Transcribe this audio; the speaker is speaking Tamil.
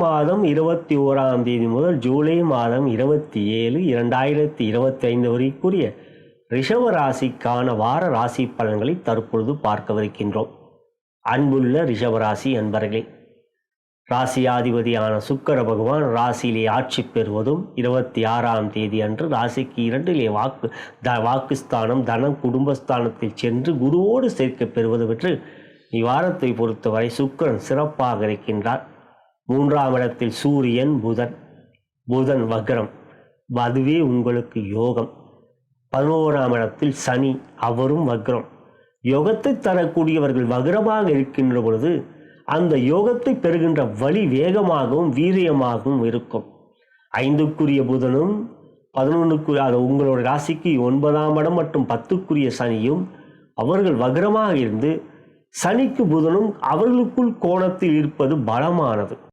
மாதம் 21ஆம் தேதி முதல் ஜூலை மாதம் 27, 2025 வரைக்குரிய ரிஷப ராசிக்கான வார ராசி பலன்களை தற்பொழுது பார்க்கவிருக்கின்றோம். அன்புள்ள ரிஷபராசி அன்பர்களே, ராசியாதிபதியான சுக்கிர பகவான் ராசியிலே ஆட்சி பெறுவதும் 26ஆம் தேதி அன்று ராசிக்கு 2லே வாக்குஸ்தானம் தனம் குடும்பஸ்தானத்தில் சென்று குருவோடு சேர்க்க பெறுவது பெற்று இவ்வாரத்தை பொறுத்தவரை சுக்கிரன் சிறப்பாக இருக்கின்றார். 3ஆம் இடத்தில் சூரியன் புதன் வக்ரம், அதுவே உங்களுக்கு யோகம். 11ஆம் இடத்தில் சனி, அவரும் வக்ரம். யோகத்தை தரக்கூடியவர்கள் வக்ரமாக இருக்கின்ற பொழுது அந்த யோகத்தை பெறுகின்ற வழி வேகமாகவும் வீரியமாகவும் இருக்கும். 5க்குரிய புதனும் 11க்குரிய உங்களோட ராசிக்கு 9ஆம் இடம் மற்றும் 10க்குரிய சனியும் அவர்கள் வக்ரமாக இருந்து சனிக்கு புதனும் அவர்களுக்குள் கோணத்தில் இருப்பது பலமானது.